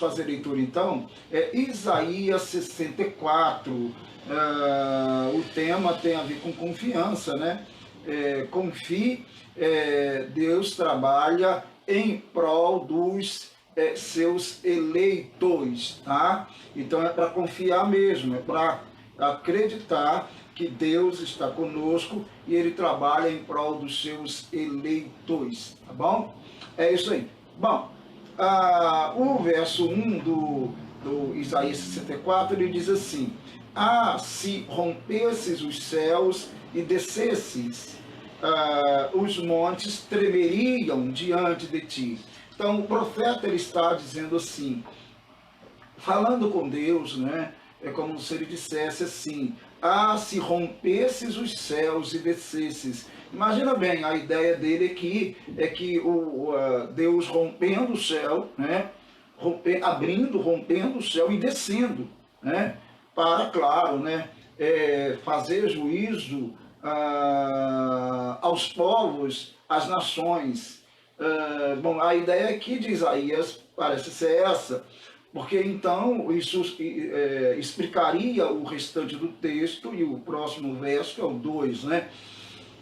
fazer leitura então, é Isaías 64. O tema tem a ver com confiança, né? Confie, Deus trabalha em prol dos seus eleitos, tá? Então é para confiar mesmo, é para acreditar que Deus está conosco e Ele trabalha em prol dos seus eleitos, tá bom? É isso aí. Bom, o verso 1 do Isaías 64, ele diz assim: se rompesses os céus e descesses, os montes tremeriam diante de ti. Então o profeta ele está dizendo assim, falando com Deus, né? É como se ele dissesse assim: se rompesses os céus e descesses. Imagina bem, a ideia dele é que Deus rompendo o céu, né? Rompendo o céu e descendo, né? Para, claro, né? Fazer juízo aos povos, às nações. Bom, a ideia aqui de Isaías parece ser essa, porque então isso explicaria o restante do texto e o próximo verso, que é o 2, né?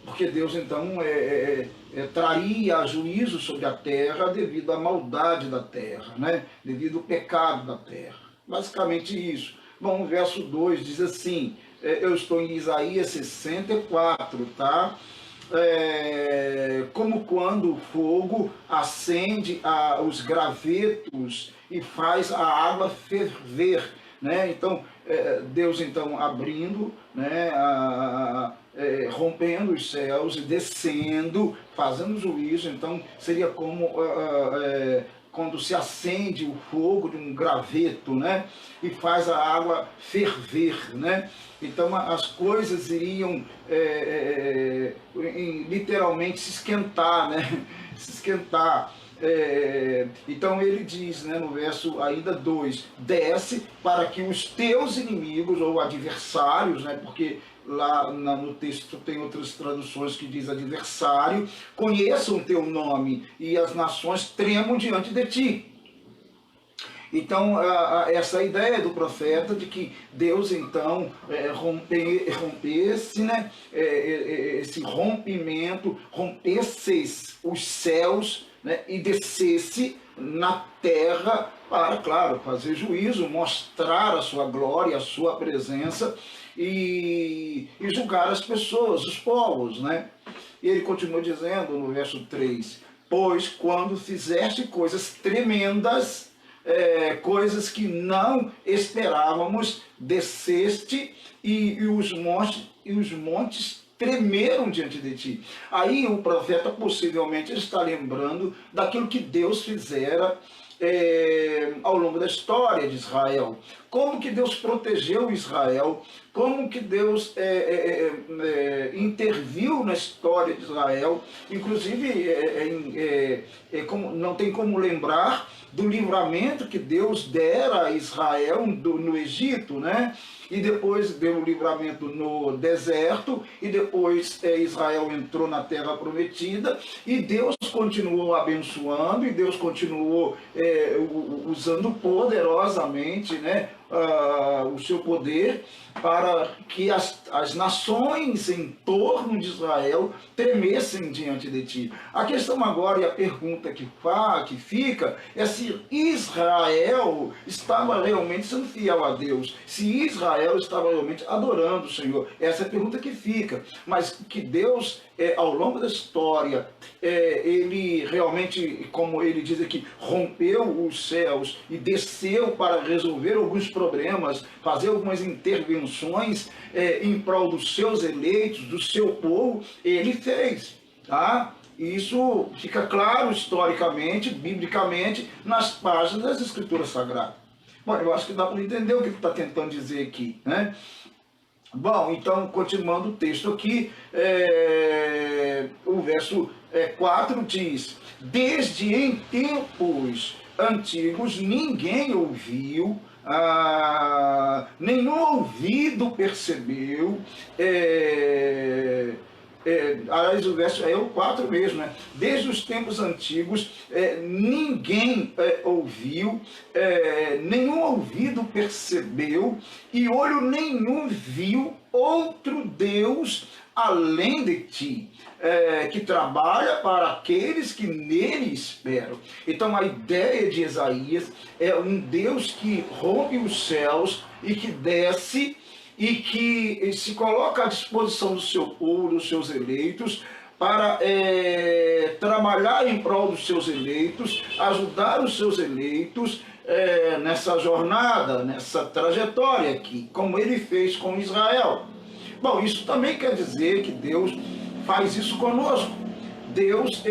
Porque Deus então traria juízo sobre a terra devido à maldade da terra, né? Devido ao pecado da terra. Basicamente isso. Bom, o verso 2 diz assim, eu estou em Isaías 64, tá? Como quando o fogo acende os gravetos e faz a água ferver, né? Então, Deus então abrindo, né? Rompendo os céus e descendo, fazendo juízo. Então, seria como quando se acende o fogo de um graveto, né? E faz a água ferver, né? Então as coisas iriam literalmente se esquentar, né? Se esquentar. Então ele diz, né, no verso ainda 2, desce para que os teus inimigos ou adversários, né, porque lá no texto tem outras traduções que diz adversário, conheçam o teu nome e as nações tremam diante de ti. Então, essa ideia do profeta de que Deus, então, rompesse, né, esse rompimento, rompesses os céus, né, e descesse na terra para, claro, fazer juízo, mostrar a sua glória, a sua presença e julgar as pessoas, os povos, né? E ele continua dizendo no verso 3, pois quando fizeste coisas tremendas, coisas que não esperávamos, desceste e os montes tremeram diante de ti. Aí o profeta possivelmente está lembrando daquilo que Deus fizera ao longo da história de Israel. Como que Deus protegeu Israel, como que Deus interviu na história de Israel, inclusive não tem como lembrar do livramento que Deus dera a Israel no Egito, né? E depois deu o livramento no deserto, e depois Israel entrou na terra prometida, e Deus continuou abençoando, e Deus continuou usando poderosamente, né, o seu poder para que as nações em torno de Israel tremessem diante de ti. A questão agora e a pergunta que fica é se Israel estava realmente sendo fiel a Deus, se Israel estava realmente adorando o Senhor. Essa é a pergunta que fica. Mas que Deus, ao longo da história, ele realmente, como ele diz aqui, rompeu os céus e desceu para resolver alguns problemas, fazer algumas intervenções em prol dos seus eleitos, do seu povo, ele fez, tá? Isso fica claro historicamente, biblicamente, nas páginas das Escrituras Sagradas. Bom, eu acho que dá para entender o que ele está tentando dizer aqui, né? Bom, então, continuando o texto aqui, o verso 4 diz: desde em tempos antigos ninguém ouviu, nenhum ouvido percebeu, aliás, o verso é o 4 mesmo, né? Desde os tempos antigos, ninguém ouviu, nenhum ouvido percebeu, e olho nenhum viu outro Deus além de ti, que trabalha para aqueles que nele esperam. Então a ideia de Isaías é um Deus que rompe os céus e que desce e que se coloca à disposição do seu povo, dos seus eleitos, para trabalhar em prol dos seus eleitos, ajudar os seus eleitos nessa jornada, nessa trajetória aqui, como ele fez com Israel. Bom, isso também quer dizer que Deus faz isso conosco. Deus,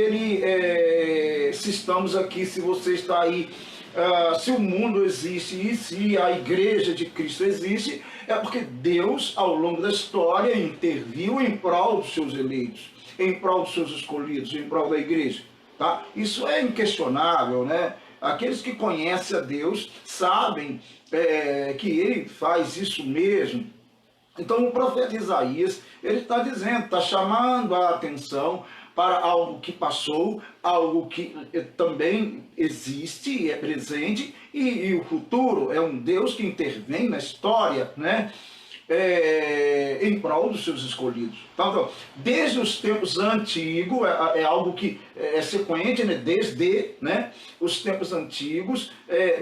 se estamos aqui, se você está aí, se o mundo existe e se a igreja de Cristo existe, é porque Deus, ao longo da história, interviu em prol dos seus eleitos, em prol dos seus escolhidos, em prol da igreja. Tá? Isso é inquestionável, né? Aqueles que conhecem a Deus sabem que Ele faz isso mesmo. Então o profeta Isaías, ele está dizendo, está chamando a atenção para algo que passou, algo que também existe, é presente, e o futuro. É um Deus que intervém na história, né? Em prol dos seus escolhidos. Então, desde os tempos antigos, é algo que é sequente, né? Desde, né, os tempos antigos,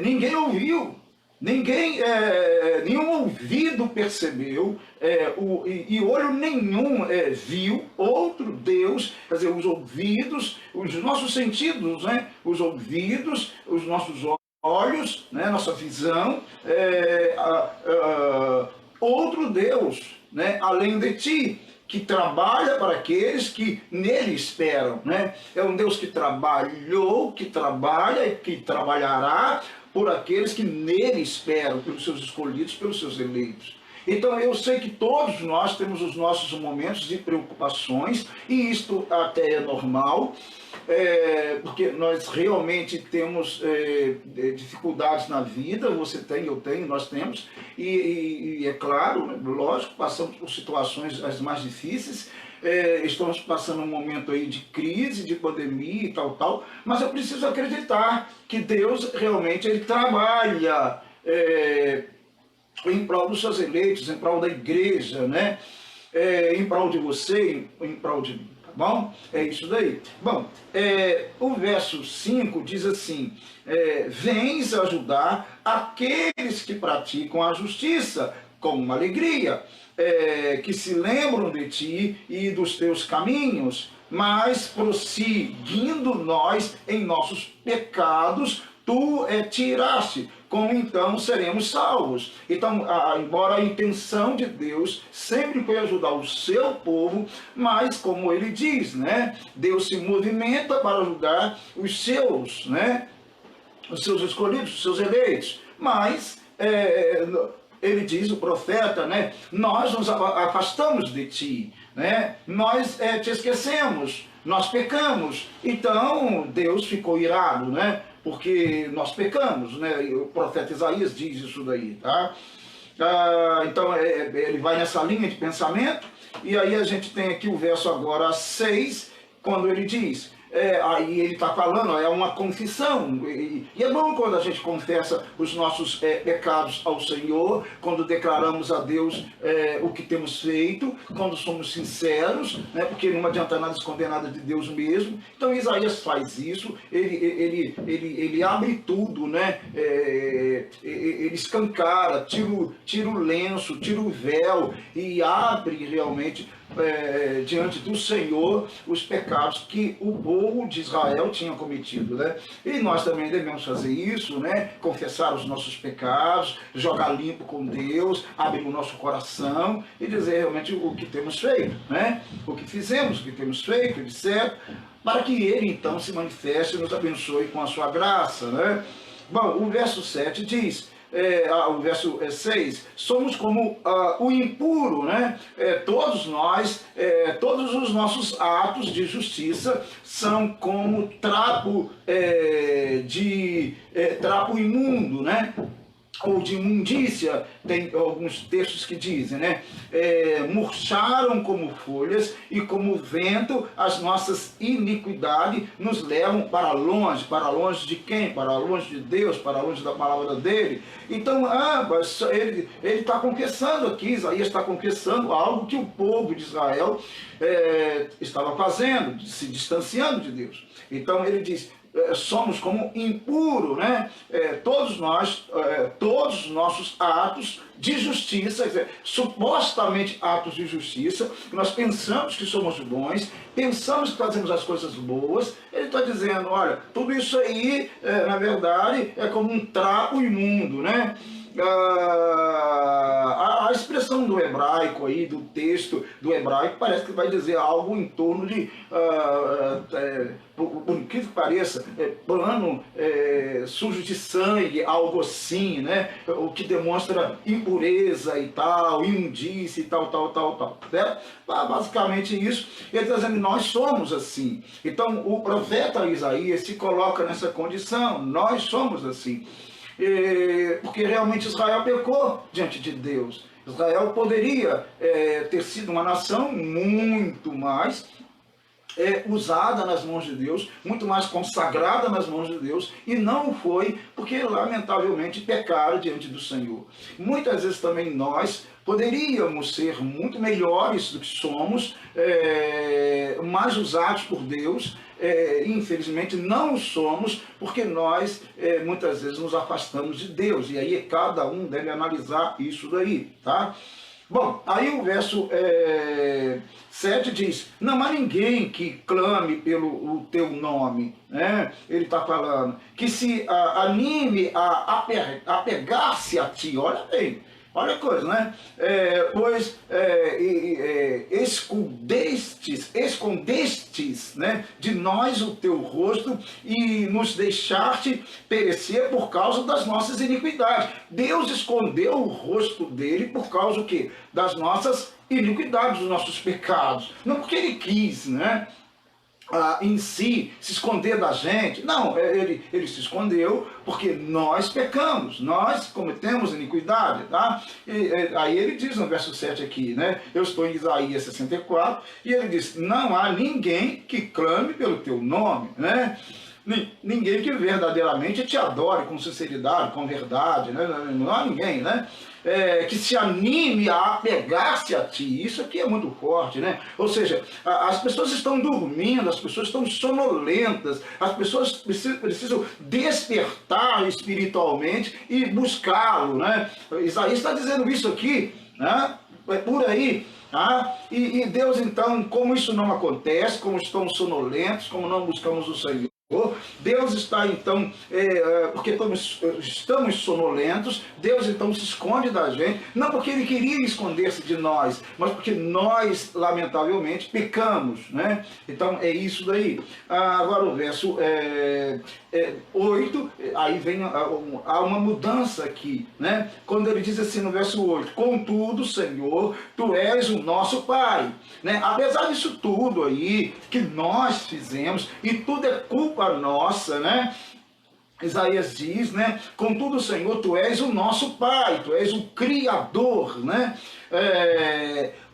ninguém ouviu. Nenhum ouvido percebeu, e olho nenhum viu outro Deus. Quer dizer, os ouvidos, os nossos sentidos, né? Os ouvidos, os nossos olhos, né? Nossa visão, outro Deus, né? Além de ti, que trabalha para aqueles que nele esperam, né? É um Deus que trabalhou, que trabalha e que trabalhará por aqueles que nele esperam, pelos seus escolhidos, pelos seus eleitos. Então eu sei que todos nós temos os nossos momentos de preocupações, e isto até é normal, porque nós realmente temos dificuldades na vida. Você tem, eu tenho, nós temos, e é claro, né, lógico, passamos por situações as mais difíceis. Estamos passando um momento aí de crise, de pandemia e tal, mas eu preciso acreditar que Deus realmente ele trabalha em prol dos seus eleitos, em prol da igreja, né? Em prol de você, em prol de mim, tá bom? É isso daí. Bom, o verso 5 diz assim, vens ajudar aqueles que praticam a justiça com uma alegria, que se lembram de ti e dos teus caminhos, mas prosseguindo nós em nossos pecados, tu tiraste, como então seremos salvos. Então, embora a intenção de Deus sempre foi ajudar o seu povo, mas como ele diz, né, Deus se movimenta para ajudar os seus, né, os seus escolhidos, os seus eleitos, mas ele diz, o profeta, né, nós nos afastamos de ti, né, nós te esquecemos, nós pecamos. Então Deus ficou irado, né, porque nós pecamos, né, o profeta Isaías diz isso daí, tá? Então ele vai nessa linha de pensamento, e aí a gente tem aqui o verso agora 6, quando ele diz, aí ele está falando, é uma confissão, e é bom quando a gente confessa os nossos pecados ao Senhor, quando declaramos a Deus o que temos feito, quando somos sinceros, né, porque não adianta nada esconder nada de Deus mesmo. Então Isaías faz isso, ele abre tudo, né, ele escancara, tira o lenço, tira o véu e abre realmente diante do Senhor os pecados que o povo de Israel tinha cometido, né? E nós também devemos fazer isso, né? Confessar os nossos pecados, jogar limpo com Deus, abrir o nosso coração e dizer realmente o que temos feito, né? O que fizemos, o que temos feito, etc., para que Ele então se manifeste e nos abençoe com a sua graça, né? Bom, o verso 7 diz, o verso 6, somos como o impuro, né? Todos nós, todos os nossos atos de justiça são como trapo, trapo imundo, né? ou de imundícia, tem alguns textos que dizem, né? Murcharam como folhas e como vento as nossas iniquidades nos levam para longe de quem? Para longe de Deus, para longe da palavra dele. Então, ambas, ele está confessando aqui, Isaías está confessando algo que o povo de Israel estava fazendo, se distanciando de Deus. Então ele diz, somos como impuro, né? Todos os nossos atos de justiça, quer dizer, supostamente atos de justiça, que nós pensamos que somos bons, pensamos que fazemos as coisas boas, ele está dizendo, olha, tudo isso aí, na verdade, é como um trapo imundo, né? A expressão do hebraico aí, do texto do hebraico, parece que vai dizer algo em torno de, por que pareça, pano sujo de sangue, algo assim, né? O que demonstra impureza e tal, imundície e tal. Certo? Basicamente isso, ele está dizendo, nós somos assim. Então o profeta Isaías se coloca nessa condição, nós somos assim. Porque realmente Israel pecou diante de Deus. Israel poderia ter sido uma nação muito mais usada nas mãos de Deus, muito mais consagrada nas mãos de Deus, e não foi, porque lamentavelmente pecaram diante do Senhor. Muitas vezes também nós poderíamos ser muito melhores do que somos, mais usados por Deus, infelizmente não somos, porque nós muitas vezes nos afastamos de Deus, e aí cada um deve analisar isso daí, tá? Bom, aí o verso 7 diz, não há ninguém que clame pelo teu nome, né? Ele está falando, que se anime a apegar-se a ti, olha bem, olha a coisa, né? Pois escondestes, né, de nós o teu rosto e nos deixaste perecer por causa das nossas iniquidades. Deus escondeu o rosto dele por causa do quê? Das nossas iniquidades, dos nossos pecados. Não porque ele quis, né? Em si, se esconder da gente. Não, ele se escondeu porque nós pecamos, nós cometemos iniquidade, tá? Aí ele diz no verso 7 aqui, né? Eu estou em Isaías 64, e ele diz, não há ninguém que clame pelo teu nome, né? Ninguém que verdadeiramente te adore com sinceridade, com verdade, né? Não há ninguém, né? Que se anime a apegar-se a ti. Isso aqui é muito forte, né? Ou seja, as pessoas estão dormindo, as pessoas estão sonolentas, as pessoas precisam despertar espiritualmente e buscá-lo, né? Isaías está dizendo isso aqui, né? É por aí. E Deus, então, como isso não acontece, como estamos sonolentos, como não buscamos o Senhor, Deus está então, porque estamos sonolentos, Deus então se esconde da gente, não porque Ele queria esconder-se de nós, mas porque nós, lamentavelmente, pecamos, né? Então é isso daí. Agora o verso 8, aí vem há uma mudança aqui, né? Quando ele diz assim no verso 8, contudo, Senhor, Tu és o nosso Pai, né? Apesar disso tudo aí, que nós fizemos, e tudo é culpa nossa, né? Isaías diz, né? Contudo, Senhor, Tu és o nosso Pai, Tu és o Criador, né?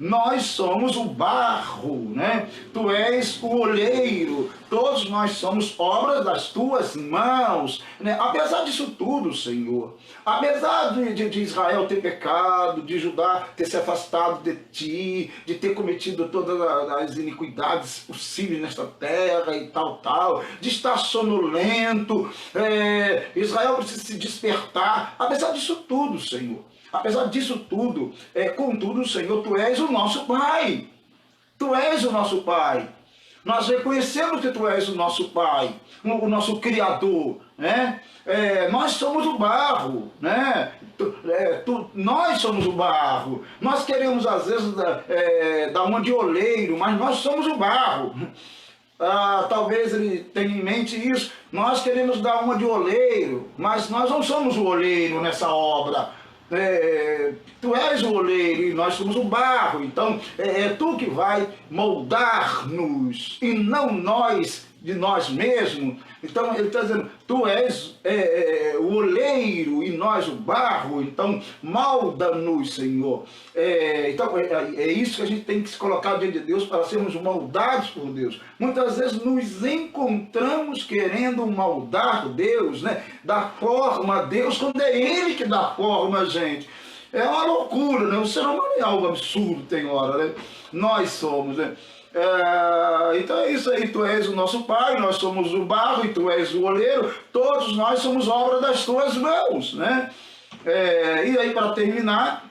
Nós somos o barro, né? Tu és o olheiro, todos nós somos obras das Tuas mãos, né? Apesar disso tudo, Senhor, apesar de Israel ter pecado, de Judá ter se afastado de Ti, de ter cometido todas as iniquidades possíveis nesta terra e tal, de estar sonolento, Israel precisa se despertar, apesar disso tudo, Senhor. Apesar disso tudo, contudo, Senhor, Tu és o nosso Pai. Tu és o nosso Pai. Nós reconhecemos que Tu és o nosso Pai, o nosso Criador, né? Nós somos o barro, né? Nós somos o barro. Nós queremos, às vezes, dar uma de oleiro, mas nós somos o barro. Talvez ele tenha em mente isso. Nós queremos dar uma de oleiro, mas nós não somos o oleiro nessa obra. Tu és o oleiro e nós somos o barro, então Tu que vai moldar-nos e não nós de nós mesmos. Então ele está dizendo, tu és o oleiro e nós o barro, então molda-nos, Senhor. Então é isso que a gente tem que se colocar diante de Deus para sermos moldados por Deus. Muitas vezes nos encontramos querendo moldar Deus, né? Dar forma a Deus, quando é Ele que dá forma a gente. É uma loucura, né? O ser humano é algo absurdo, tem hora, né? Nós somos, né? Então é isso aí, tu és o nosso Pai, nós somos o barro e tu és o oleiro, todos nós somos obra das tuas mãos, né? E aí, para terminar,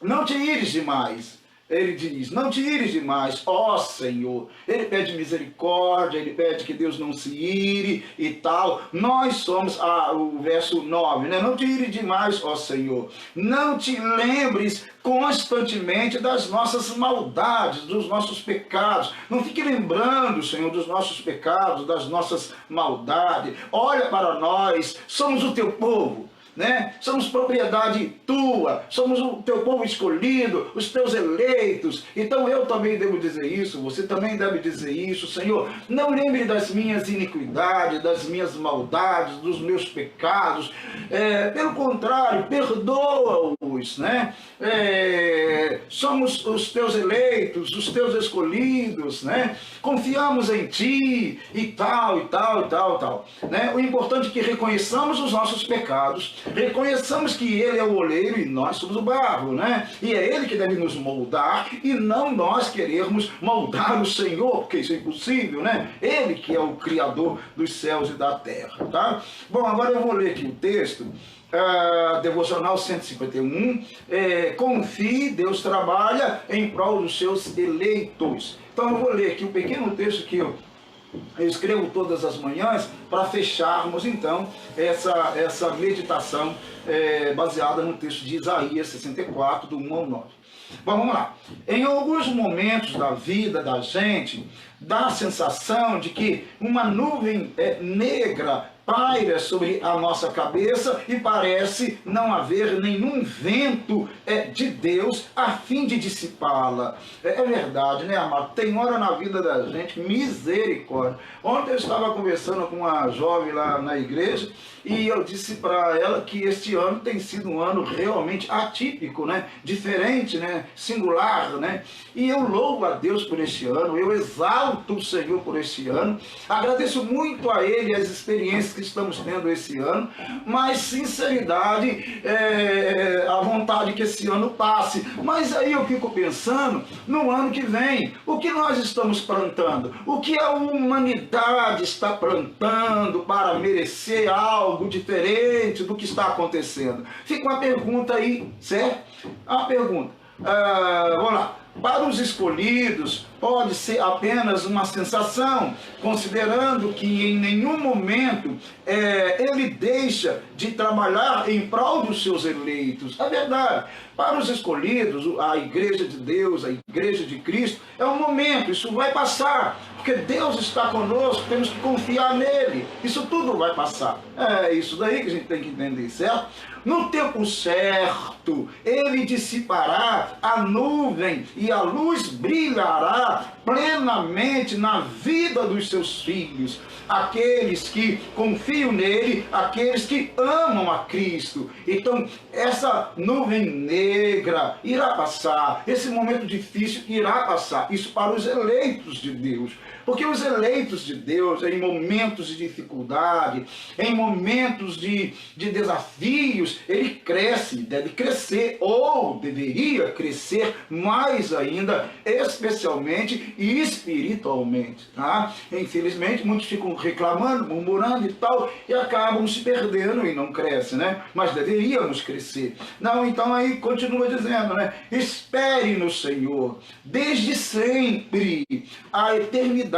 não te ires demais. Ele diz, não te ires demais, ó Senhor. Ele pede misericórdia, ele pede que Deus não se ire e tal. Nós somos, o verso 9, né? Não te ires demais, ó Senhor. Não te lembres constantemente das nossas maldades, dos nossos pecados. Não fique lembrando, Senhor, dos nossos pecados, das nossas maldades. Olha para nós, somos o teu povo. Né? Somos propriedade tua, somos o teu povo escolhido, os teus eleitos. Então eu também devo dizer isso, você também deve dizer isso, Senhor. Não lembre das minhas iniquidades, das minhas maldades, dos meus pecados. Pelo contrário, perdoa-os, né? Somos os teus eleitos, os teus escolhidos, né? Confiamos em ti e tal, e tal, e tal, e tal, né? O importante é que reconheçamos os nossos pecados, reconheçamos que Ele é o oleiro e nós somos o barro, né? E é Ele que deve nos moldar e não nós querermos moldar o Senhor, porque isso é impossível, né? Ele que é o Criador dos céus e da terra, tá? Bom, agora eu vou ler aqui o texto. Devocional 151, confie, Deus trabalha em prol dos seus eleitos. Então eu vou ler aqui um pequeno texto que eu escrevo todas as manhãs para fecharmos então essa meditação baseada no texto de Isaías 64, do 1 ao 9. Bom, vamos lá. Em alguns momentos da vida da gente, dá a sensação de que uma nuvem negra paira sobre a nossa cabeça e parece não haver nenhum vento de Deus a fim de dissipá-la. É verdade, né, amado? Tem hora na vida da gente, misericórdia. Ontem eu estava conversando com uma jovem lá na igreja e eu disse para ela que este ano tem sido um ano realmente atípico, né? Diferente, né? Singular, né? E eu louvo a Deus por este ano, eu exalto o Senhor por este ano, agradeço muito a Ele as experiências que estamos tendo esse ano, mas sinceridade, a vontade que esse ano passe. Mas aí eu fico pensando no ano que vem, o que nós estamos plantando, o que a humanidade está plantando para merecer algo diferente do que está acontecendo. Fica uma pergunta aí, certo? A pergunta, vamos lá. Para os escolhidos, pode ser apenas uma sensação, considerando que em nenhum momento ele deixa de trabalhar em prol dos seus eleitos. É verdade. Para os escolhidos, a igreja de Deus, a igreja de Cristo, é um momento, isso vai passar. Porque Deus está conosco, temos que confiar nele. Isso tudo vai passar. É isso daí que a gente tem que entender, certo? No tempo certo, ele dissipará a nuvem e a luz brilhará plenamente na vida dos seus filhos. Aqueles que confiam nele, aqueles que amam a Cristo. Então, essa nuvem negra irá passar, esse momento difícil irá passar. Isso para os eleitos de Deus. Porque os eleitos de Deus, em momentos de dificuldade, em momentos de desafios, ele cresce, deve crescer, ou deveria crescer mais ainda, especialmente e espiritualmente. Tá? Infelizmente, muitos ficam reclamando, murmurando e tal, e acabam se perdendo e não crescem, né? Mas deveríamos crescer. Não, então aí continua dizendo, né? Espere no Senhor, desde sempre, a eternidade.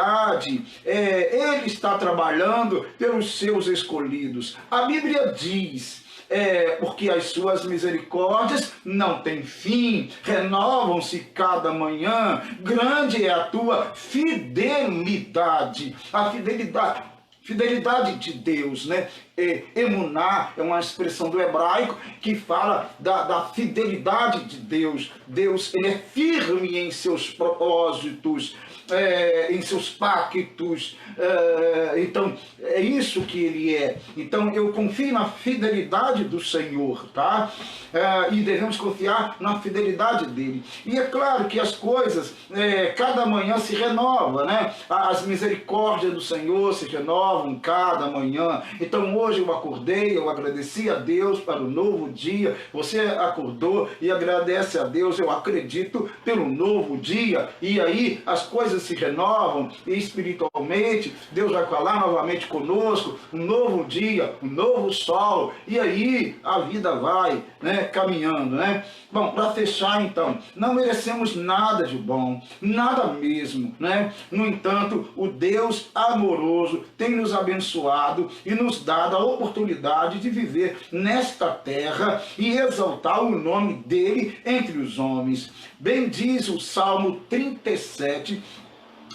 Ele está trabalhando pelos seus escolhidos. A Bíblia diz, porque as suas misericórdias não têm fim, renovam-se cada manhã, grande é a tua fidelidade. A fidelidade de Deus, né? Emuná é uma expressão do hebraico que fala da fidelidade de Deus. Deus, ele é firme em seus propósitos, em seus pactos. Então, é isso que ele é. Então, eu confio na fidelidade do Senhor, tá? E devemos confiar na fidelidade dele. E é claro que as coisas, cada manhã se renova, né? As misericórdias do Senhor se renovam cada manhã. Então, hoje eu acordei, eu agradeci a Deus para o novo dia. Você acordou e agradece a Deus, eu acredito, pelo novo dia. E aí, as coisas se renovam e espiritualmente Deus vai falar novamente conosco, um novo dia, um novo sol, e aí a vida vai, né, caminhando, né? Bom, para fechar então, não merecemos nada de bom, nada mesmo, né? No entanto, o Deus amoroso tem nos abençoado e nos dado a oportunidade de viver nesta terra e exaltar o nome dele entre os homens. Bem diz o Salmo 37,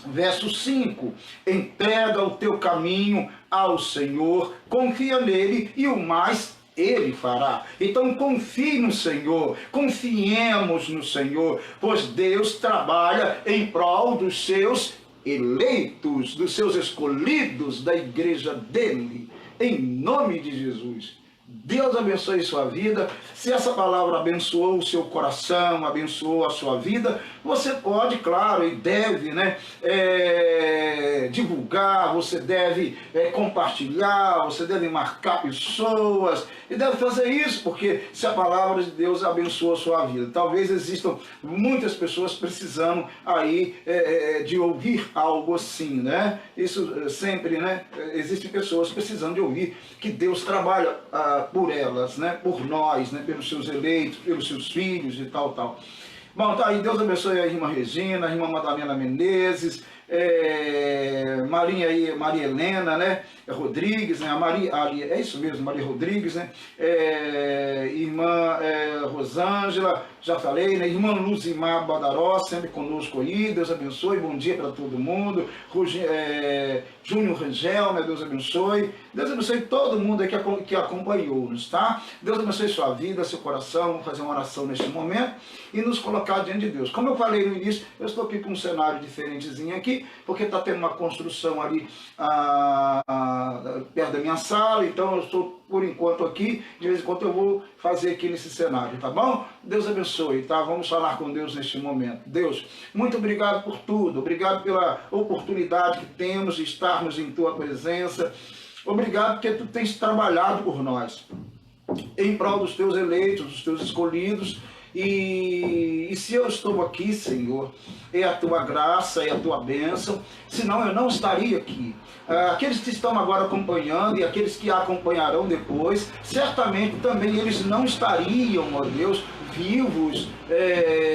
verso 5, entrega o teu caminho ao Senhor, confia nele e o mais ele fará. Então confie no Senhor, confiemos no Senhor, pois Deus trabalha em prol dos seus eleitos, dos seus escolhidos, da igreja dele, em nome de Jesus. Deus abençoe sua vida. Se essa palavra abençoou o seu coração, abençoou a sua vida, você pode, claro, e deve, né, divulgar, você deve compartilhar, você deve marcar pessoas, e deve fazer isso, porque se a palavra de Deus abençoa a sua vida. Talvez existam muitas pessoas precisando aí de ouvir algo assim, né? Isso sempre, né? Existem pessoas precisando de ouvir que Deus trabalha por elas, né? Por nós, né? Pelos seus eleitos, pelos seus filhos e tal. Bom, tá aí, Deus abençoe a irmã Regina, a irmã Madalena Menezes, Maria Helena, né? Rodrigues, né? É isso mesmo, Maria Rodrigues, né? Irmã Rosângela, já falei, né? Irmã Luzimar Badaró, sempre conosco aí, Deus abençoe, bom dia para todo mundo. Júnior Rangel, né? Deus abençoe todo mundo aí que acompanhou-nos, tá? Deus abençoe sua vida, seu coração. Vamos fazer uma oração neste momento e nos colocar diante de Deus. Como eu falei no início, eu estou aqui com um cenário diferentezinho aqui, porque está tendo uma construção ali perto da minha sala, então eu estou por enquanto aqui, de vez em quando eu vou fazer aqui nesse cenário, tá bom? Deus abençoe, tá? Vamos falar com Deus neste momento. Deus, muito obrigado por tudo, obrigado pela oportunidade que temos de estarmos em tua presença, obrigado porque tu tens trabalhado por nós, em prol dos teus eleitos, dos teus escolhidos. E se eu estou aqui, Senhor, é a tua graça, é a tua bênção, senão eu não estaria aqui. Aqueles que estão agora acompanhando e aqueles que acompanharão depois, certamente também eles não estariam, ó Deus, vivos,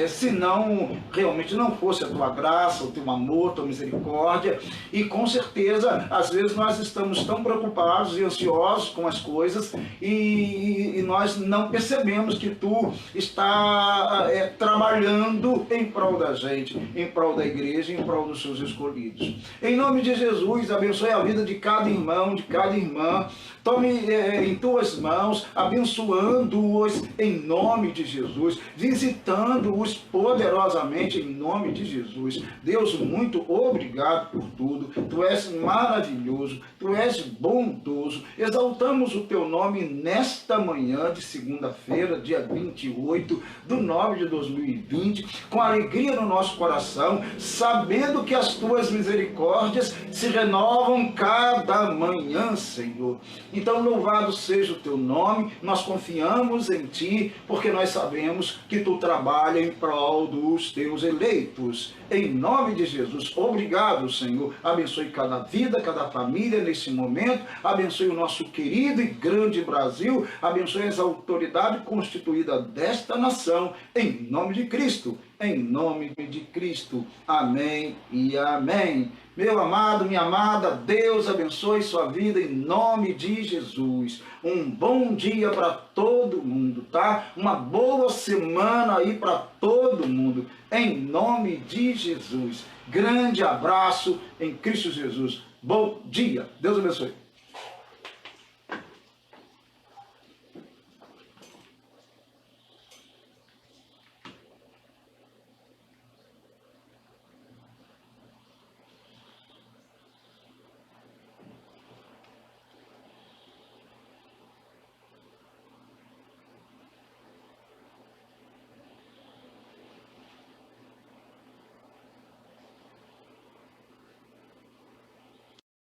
se não realmente não fosse a tua graça, o teu amor, a tua misericórdia. E com certeza, às vezes nós estamos tão preocupados e ansiosos com as coisas e nós não percebemos que tu está trabalhando em prol da gente, em prol da igreja, em prol dos seus escolhidos. Em nome de Jesus, abençoe a vida de cada irmão, de cada irmã. Tome em tuas mãos, abençoando-os em nome de Jesus, visitando-os poderosamente em nome de Jesus. Deus, muito obrigado por tudo. Tu és maravilhoso, tu és bondoso. Exaltamos o teu nome nesta manhã de segunda-feira, dia 28/9/2020, com alegria no nosso coração, sabendo que as tuas misericórdias se renovam cada manhã, Senhor. Então, louvado seja o teu nome, nós confiamos em ti, porque nós sabemos que tu trabalha em prol dos teus eleitos. Em nome de Jesus, obrigado, Senhor. Abençoe cada vida, cada família nesse momento. Abençoe o nosso querido e grande Brasil. Abençoe as autoridades constituídas desta nação. Em nome de Cristo. Em nome de Cristo. Amém e amém. Meu amado, minha amada, Deus abençoe sua vida em nome de Jesus. Um bom dia para todo mundo, tá? Uma boa semana aí para todo mundo, em nome de Jesus. Grande abraço em Cristo Jesus. Bom dia. Deus abençoe.